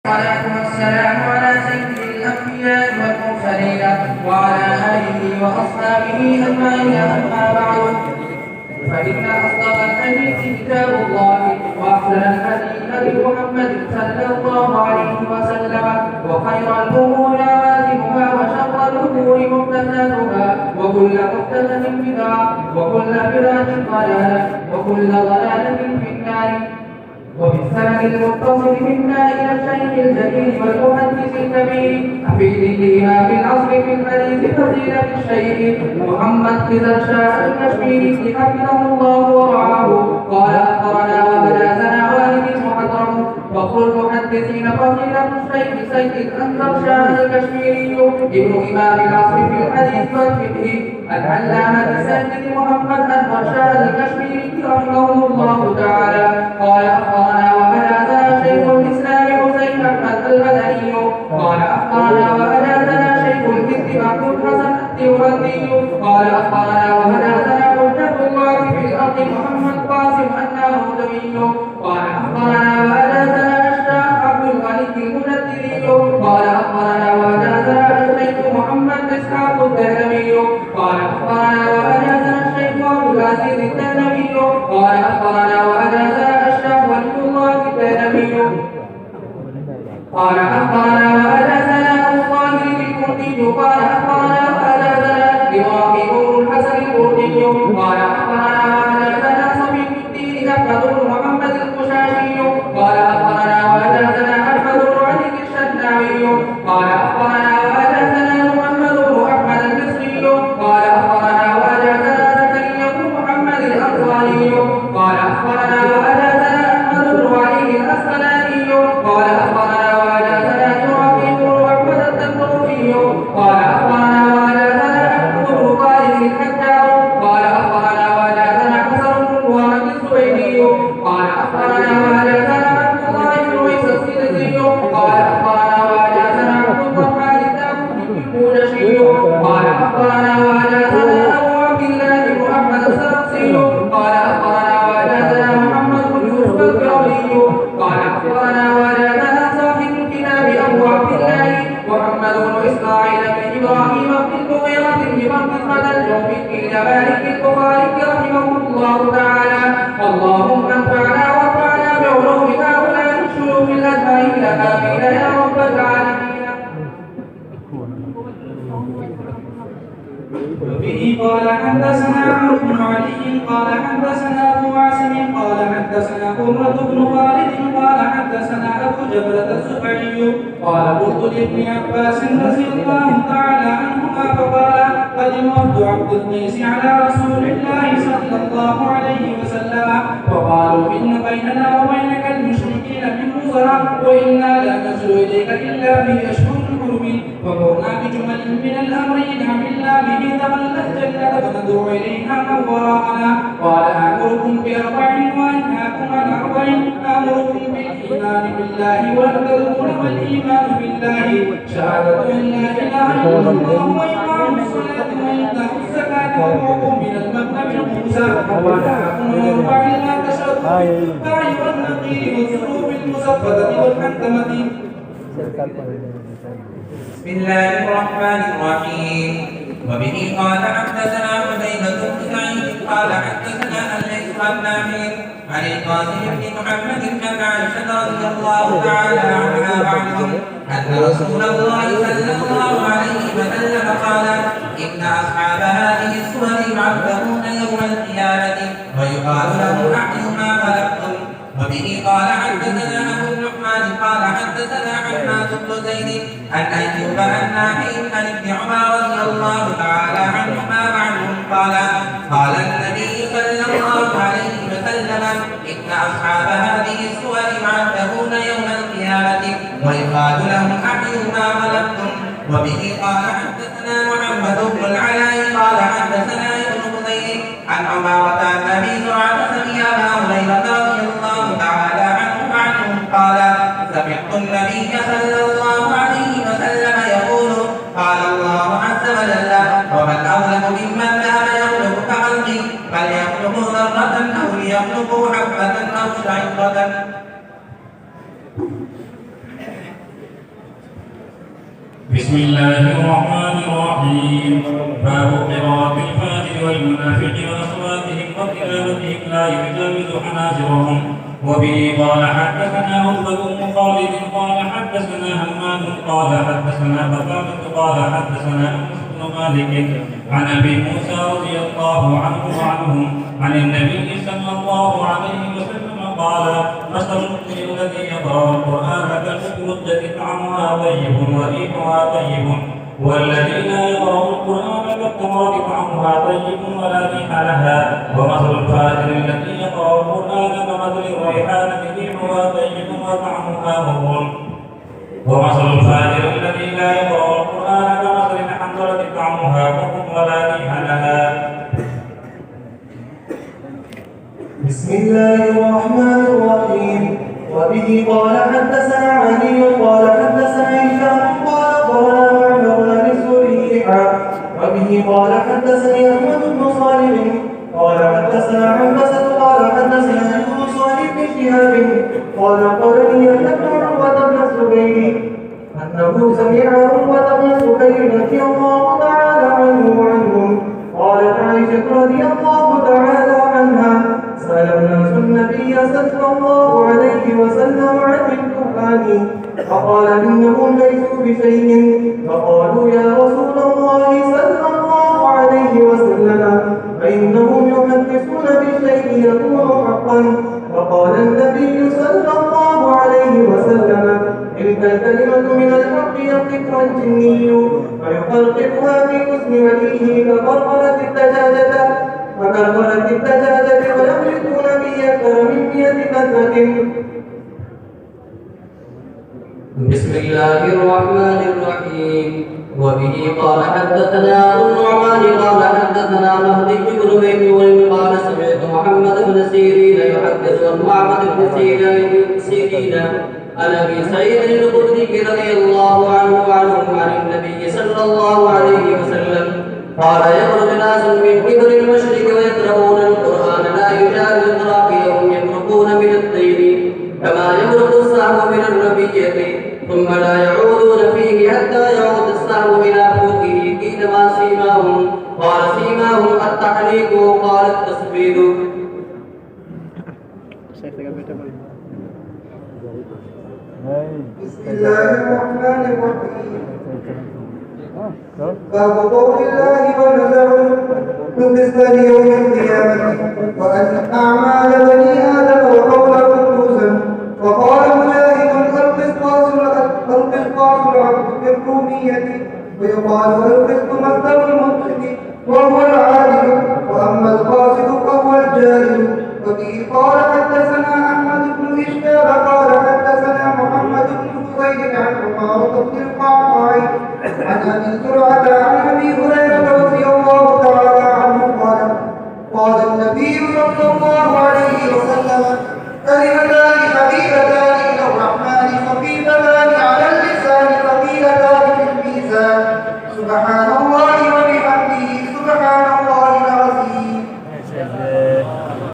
الصلاة والسلام على سيد الأنبياء والمرسلين وعلى آله وأصحابه أجمعين، أما بعد، فإن أصدق الحديث كتاب الله، وأحسن الهدي هدي محمد صلى الله عليه وسلم، وخير الأمور عواتمها، وشر الأمور محدثاتها، وكل محدثة بدعة، وكل بدعة ضلالة، وكل ضلالة في النار. وبالسند المتصل منا إلى الشيخ الجليل والمحدث الكبير حفيد الإمام العصر في الحديث فضيلة الشيخ محمد خضر شاه الكشميري حفظه الله ورعاه، قال أخبرنا وبلغنا والد المحترم فخر المحدثين فضيلة الشيخ سيد أنكر شاه الكشميري ابن إمام العصر في الحديث والفقه العلامة السيد محمد أنكر شاه الكشميري رحمه الله تعالى، قال أخبرنا وبلغنا شيخ الإسلام حسين أحمد المدني، قال أخبرنا وبلغنا شيخ الحزب محمود حسن الديوبندي، قال أخبرنا وبلغنا حجة الله في الأرض محمد قاسم الناروتمي، قال أخبرنا وبلغنا الشيخ عبد الملك المجددي، قال أخبرنا وبلغنا الشيخ محمد إسحاق الدهلوي، قال أخبرنا وبلغنا الشيخ عبد العزيز الدهلوي، قال أخبرنا وبلغنا الشيخ ولي الله الدهلوي، قال أخبرنا وبلغنا أبو طاهر الكردي، قال أخبرنا وبلغنا إبراهيم بن الحسن الكردي، قال أخبرنا وبلغنا صفي الدين أحمد بن محمد القشاشي، قال أخبرنا وبلغنا أحمد بن علي الشناوي، قال أخبرنا وبلغنا محمد بن أحمد المصري، قال أخبرنا وبلغنا زكريا بن محمد الأنصاري، قال أخبرنا وبلغنا أحمد بن علي الأسقلاني، قال أخبرنا وبلغنا إبراهيم بن أحمد التنوفي، قال أخبرنا وبلغنا أحمد بن طارق الحجار، قال أخبرنا وبلغنا حسن بن مبارك الزبيدي، قال أخبرنا وبلغنا عبد الله بن عيسى السلزي، قال أخبرنا وبلغنا عبد الرحمن الداوودي القرشي، قال أخبرنا وبلغنا أبو عبد الله بن أحمد السرقسي، قال أخبرنا وبلغنا محمد بن يوسف الكرمي، قال أخبرنا وبلغنا صاحب الكتاب أبو عبد الله محمد بن إسماعيل بن إبراهيم بن المغيرة بن مخلد الجوفي بن مالك البخاري رحمه الله تعالى. اللهم انفعنا وارفعنا بعلوم هؤلاء الشيوخ الأجمعين، آمين يا رب العالمين. وبه قال حدثنا عمرو بن علي قال حدثنا ابو عاصم قال حدثنا قرة بن خالد قال حدثنا ابو جبلة الزبعي قال قلت لابن عباس رضي الله تعالى عنهما فقال قدم وفد عبد القيس على رسول الله صلى الله عليه وسلم فقالوا ان بيننا وبينك المشركين من وزراء وانا لا نصل اليك الا في اشهر الحرم، فمرنا بجمل من الامر ان عملنا به دخلنا الجنة فندعو إليها من وراءنا. قال آمركم بأربع وأنهاكم عن أربع، آمركم بالإيمان بالله والتذكر والإيمان بالله شهادة أن لا إله إلا الله وإقام الصلاة وإيتاء الزكاة والوضوء من المغنم الموسى، ونهاكم عن أربع لا تشركوا بالتبع والنقير والذنوب المزفدة والحنتمة. بسم الله الرحمن الرحيم. وبه قال حدثنا قتيبة بن سعيد قال حدثنا الليث عن نافع عن القاسم بن محمد بن عائشة رضي الله تعالى عنها وعنهم أن رسول الله صلى الله عليه وسلم قال إن أصحاب هذه السور يعذبون يوم القيامة ويقال لهم أحيوا ما خلقتم. وبه قال حدثنا أبو الرحمن قال حدثنا حماد بن زيد عن أيوب عن نافع عن ابن عمر رضي الله تعالى عنهما وعنهم قال قال النبي صلى الله عليه وسلم إن أصحاب هذه السور يعذبون يوم القيامة ويقال لهم أحيوا ما خلقتم. وبه قال حدثنا محمد بن العلاء قال حدثنا ابن خزيم عن عمارة عن أبي زرعة سمع أبا هريرة رضي الله تعالى عنه وعنهم قال سمعت النبي صلى الله عليه وسلم يقول قال الله عز وجل ومن أظلم ممن ذهب يخلق كخلقي بل يخلق ذرة أو ليخلقوا حبة أو شعيرة. بسم الله الرحمن الرحيم. باب قراءة الفاتح والمنافق وأصواتهم وتلاوتهم لا يجاوز حناجرهم. وبه قال حدثنا عتبة بن خالد قال حدثنا همام قال حدثنا قتادة قال حدثنا أنس بن مالك عن أبي موسى رضي الله عنه وعنهم عن النبي صلى الله عليه وسلم قال: مثل المؤمن الذي يقرأ القرآن كالمدة طعمها طيب وريحها طيب، والذي لا يقرأ القرآن كالتمرة طعمها طيب ولا ريح لها. ومثل الفاجر الذي يقرأ القرآن كمثل الريحانة ريحها طيب وطعمها مر. ومثل الفاجر الذي لا يقرأ القرآن كمثل الحنظلة طعمها مر ولا ريح لها. بسم الله الرحمن الرحيم. وبه قال حدثنا علي قال حدثنا هشام قال قال معمر الزريحة. وبه قال حدثني أحمد بن صالح قال حدثنا عنبسة قال حدثنا يونس عن ابن شهاب قال قال لي أن عروة بن الزبير أنه سمع عروة بن الزبير رضي الله تعالى عنه وعنهم قالت عائشة رضي الله تعالى عنها: سأل الناس النبي صلى الله عليه وسلم عن القرآن فقال إنهم ليسوا بشيء، فقالوا يا رسول الله صلى الله عليه وسلم فإنهم يحدثون بالشيء يكون حقا. فقال النبي صلى الله عليه وسلم: تلك الكلمة من الحق يقطع الجني فيقرقبها في حسن وليه فكررت الدجاجة ويملكون به أكثر من 100 كثرة. بسم الله الرحمن الرحيم. وبه قال حدثنا أبو النعمان قال حدثنا مهدي بن ميمون قال سمعت محمد بن سيرين يحدث عن معبد بن سيرين عن أبي سعيد الخدري رضي الله عنه وعنهم عن النبي صلى الله عليه وسلم قال: يخرج ناس من قبل المشرق ويقرؤون القرآن لا يجاوز تراقيهم يمرقون من الطين كما يمرق السهم من الربية ثم لا يعودون فيه حتى يعود السهم إلى فوقه. قيل: ما سيماهم؟ قال: سيماهم التحليق قال التصفيد. بسم الله الرحمن الرحيم. باب قول الله ونزعوا بالنسبة ليوم القيامة وأن أعمال بني آدم وقول قدوسا. وقال مجاهد: القسطاس العبد بالرومية، ويقال القسط مصدر المقسط وهو العادل، وأما القاصد فهو الجاهل. وبه قال حدثنا أحمد بن إشهاب قال حدثنا محمد بن حسين عن عمارة بن القعقاع عن أبي زرعة عن